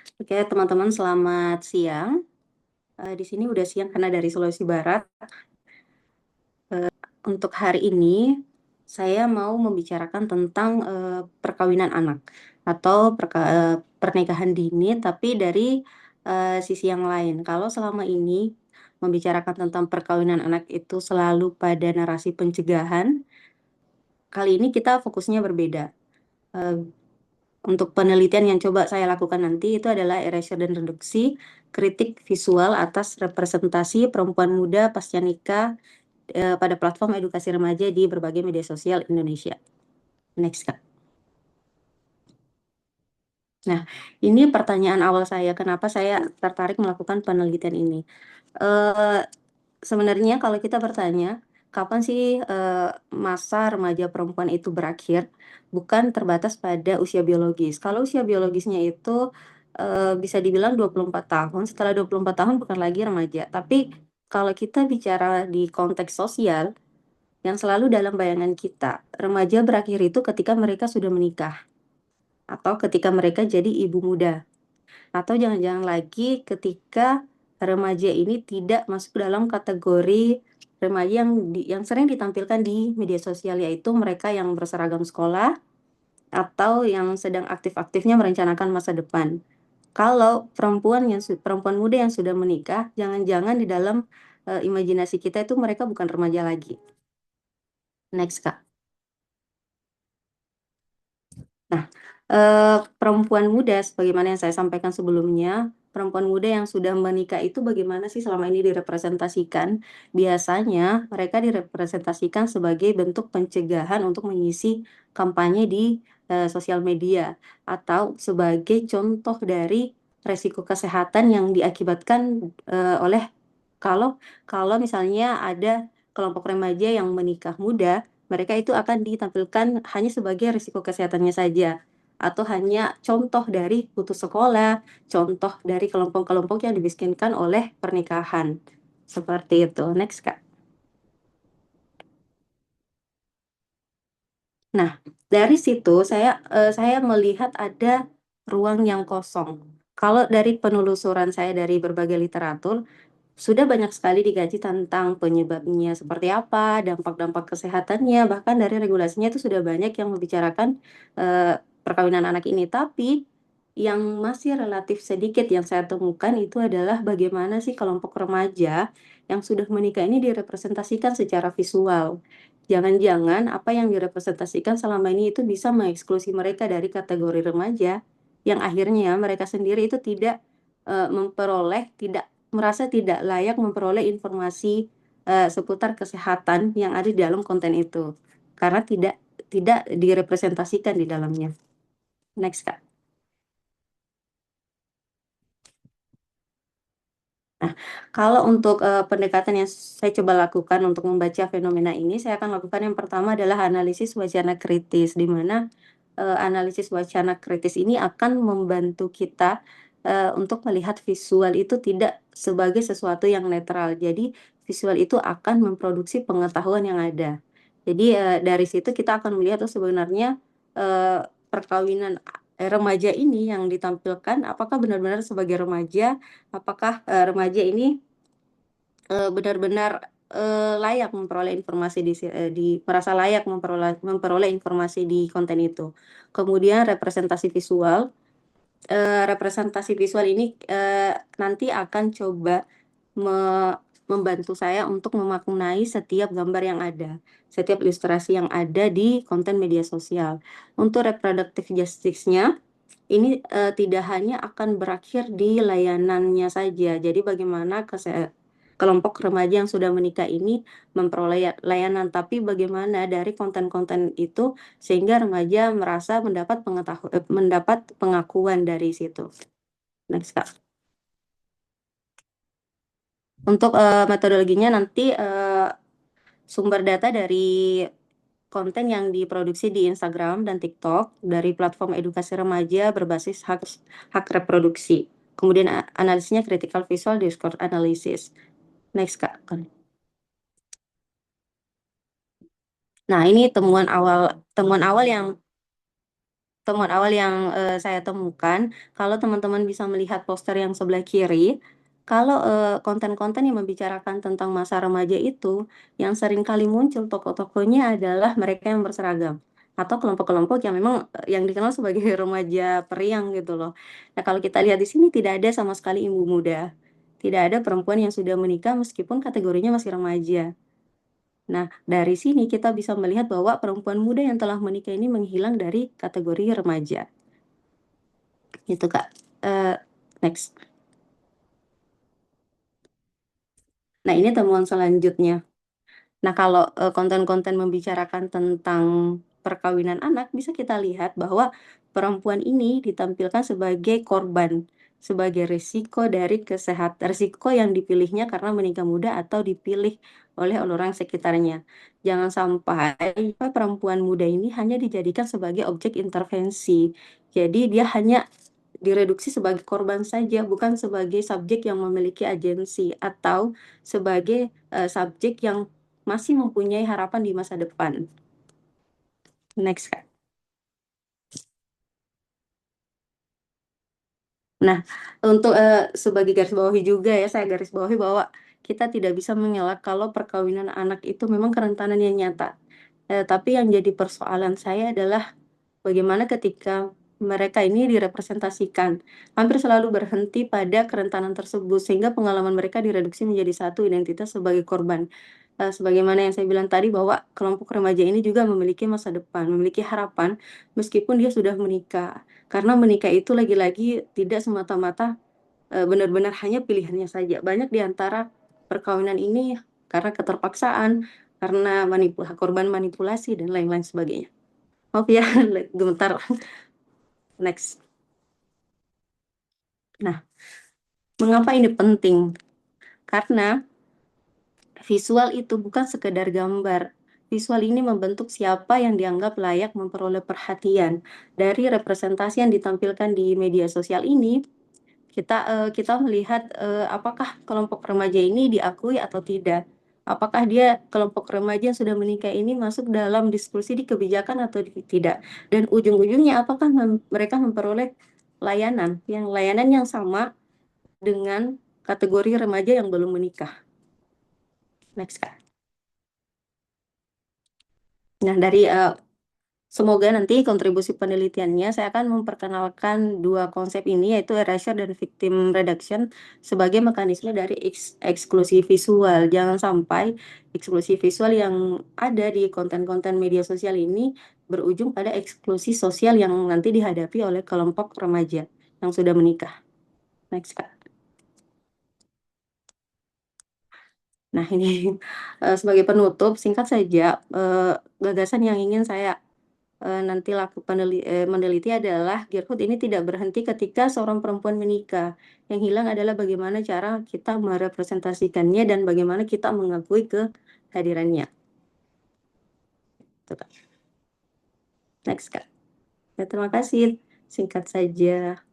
Oke, teman-teman selamat siang. Di sini udah siang karena dari Sulawesi Barat. Untuk hari ini saya mau membicarakan tentang perkawinan anak atau pernikahan dini, tapi dari sisi yang lain. Kalau selama ini membicarakan tentang perkawinan anak itu selalu pada narasi pencegahan, kali ini kita fokusnya berbeda. Eh, Untuk penelitian yang coba saya lakukan nanti itu adalah erasure dan reduksi kritik visual atas representasi perempuan muda pasca nikah pada platform edukasi remaja di berbagai media sosial Indonesia. Next, Kak. Nah, ini pertanyaan awal saya, kenapa saya tertarik melakukan penelitian ini. Eh, Sebenarnya kalau kita bertanya, kapan sih masa remaja perempuan itu berakhir, bukan terbatas pada usia biologis. Kalau usia biologisnya itu bisa dibilang 24 tahun, setelah 24 tahun bukan lagi remaja. Tapi kalau kita bicara di konteks sosial, yang selalu dalam bayangan kita, remaja berakhir itu ketika mereka sudah menikah, atau ketika mereka jadi ibu muda, atau jangan-jangan lagi ketika remaja ini tidak masuk dalam kategori remaja yang sering ditampilkan di media sosial, yaitu mereka yang berseragam sekolah atau yang sedang aktif-aktifnya merencanakan masa depan. Kalau perempuan muda yang sudah menikah, jangan-jangan di dalam imajinasi kita itu mereka bukan remaja lagi. Next, Kak. Nah, perempuan muda, sebagaimana yang saya sampaikan sebelumnya, perempuan muda yang sudah menikah itu bagaimana sih selama ini direpresentasikan? Biasanya mereka direpresentasikan sebagai bentuk pencegahan untuk mengisi kampanye di sosial media, atau sebagai contoh dari resiko kesehatan yang diakibatkan oleh kalau kalau misalnya ada kelompok remaja yang menikah muda, mereka itu akan ditampilkan hanya sebagai risiko kesehatannya saja, atau hanya contoh dari putus sekolah, contoh dari kelompok-kelompok yang dimiskinkan oleh pernikahan. Seperti itu. Next, Kak. Nah, dari situ saya melihat ada ruang yang kosong. Kalau dari penelusuran saya dari berbagai literatur, sudah banyak sekali digaji tentang penyebabnya seperti apa, dampak-dampak kesehatannya, bahkan dari regulasinya itu sudah banyak yang membicarakan perkawinan anak ini. Tapi yang masih relatif sedikit yang saya temukan itu adalah bagaimana sih kelompok remaja yang sudah menikah ini direpresentasikan secara visual. Jangan-jangan apa yang direpresentasikan selama ini itu bisa mengeksklusi mereka dari kategori remaja, yang akhirnya mereka sendiri itu tidak tidak merasa tidak layak memperoleh informasi seputar kesehatan yang ada di dalam konten itu, karena tidak direpresentasikan di dalamnya. Next, Kak. Nah, kalau untuk pendekatan yang saya coba lakukan untuk membaca fenomena ini, saya akan lakukan yang pertama adalah analisis wacana kritis, di mana analisis wacana kritis ini akan membantu kita untuk melihat visual itu tidak sebagai sesuatu yang netral. Jadi, visual itu akan memproduksi pengetahuan yang ada. Jadi, dari situ kita akan melihat sebenarnya perkawinan remaja ini yang ditampilkan apakah benar-benar sebagai remaja, apakah remaja ini benar-benar layak memperoleh informasi merasa layak memperoleh informasi di konten itu. Kemudian representasi visual ini nanti akan coba membantu saya untuk memaknai setiap gambar yang ada, setiap ilustrasi yang ada di konten media sosial. Untuk reproductive justice-nya, ini tidak hanya akan berakhir di layanannya saja. Jadi bagaimana kelompok remaja yang sudah menikah ini memperoleh layanan, tapi bagaimana dari konten-konten itu sehingga remaja merasa mendapat pengakuan dari situ. Next, Kak. Untuk metodologinya nanti sumber data dari konten yang diproduksi di Instagram dan TikTok dari platform edukasi remaja berbasis hak reproduksi. Kemudian analisisnya critical visual discourse analysis. Next, Kak. Nah, ini temuan awal yang temuan awal yang saya temukan, kalau teman-teman bisa melihat poster yang sebelah kiri, kalau konten-konten yang membicarakan tentang masa remaja itu, yang sering kali muncul tokoh-tokohnya adalah mereka yang berseragam atau kelompok-kelompok yang memang yang dikenal sebagai remaja periang gitu loh. Nah, kalau kita lihat di sini tidak ada sama sekali ibu muda, tidak ada perempuan yang sudah menikah meskipun kategorinya masih remaja. Nah, dari sini kita bisa melihat bahwa perempuan muda yang telah menikah ini menghilang dari kategori remaja. Gitu, Kak. Eh, Next. Nah, ini temuan selanjutnya. Nah, kalau konten-konten membicarakan tentang perkawinan anak, bisa kita lihat bahwa perempuan ini ditampilkan sebagai korban, sebagai risiko dari kesehatan, risiko yang dipilihnya karena menikah muda atau dipilih oleh orang sekitarnya. Jangan sampai perempuan muda ini hanya dijadikan sebagai objek intervensi. Jadi dia hanya direduksi sebagai korban saja, bukan sebagai subjek yang memiliki agensi atau sebagai subjek yang masih mempunyai harapan di masa depan. Next, Kak. Nah, untuk sebagai garis bawahi juga ya, saya garis bawahi bahwa kita tidak bisa mengelak kalau perkawinan anak itu memang kerentanan yang nyata. Tapi yang jadi persoalan saya adalah bagaimana ketika mereka ini direpresentasikan, hampir selalu berhenti pada kerentanan tersebut, sehingga pengalaman mereka direduksi menjadi satu identitas sebagai korban. Sebagaimana yang saya bilang tadi bahwa kelompok remaja ini juga memiliki masa depan, memiliki harapan meskipun dia sudah menikah. Karena menikah itu lagi-lagi tidak semata-mata benar-benar hanya pilihannya saja. Banyak di antara perkawinan ini karena keterpaksaan, karena korban manipulasi dan lain-lain sebagainya. Maaf ya, gemetar. Next. Nah, mengapa ini penting? Karena visual itu bukan sekedar gambar. Visual ini membentuk siapa yang dianggap layak memperoleh perhatian. Dari representasi yang ditampilkan di media sosial ini, kita melihat apakah kelompok remaja ini diakui atau tidak. Apakah dia kelompok remaja yang sudah menikah ini masuk dalam diskusi di kebijakan atau tidak. Dan ujung-ujungnya apakah mereka memperoleh layanan yang sama dengan kategori remaja yang belum menikah. Next, Kak. Nah, dari semoga nanti kontribusi penelitiannya saya akan memperkenalkan dua konsep ini yaitu erasure dan victim reduction sebagai mekanisme dari eksklusi visual. Jangan sampai eksklusi visual yang ada di konten-konten media sosial ini berujung pada eksklusi sosial yang nanti dihadapi oleh kelompok remaja yang sudah menikah. Next, Kak. Nah, ini sebagai penutup, singkat saja, gagasan yang ingin saya nanti meneliti adalah Gerhut ini tidak berhenti ketika seorang perempuan menikah. Yang hilang adalah bagaimana cara kita merepresentasikannya dan bagaimana kita mengakui kehadirannya. Tuh, Kak. Next, Kak. Ya, terima kasih. Singkat saja.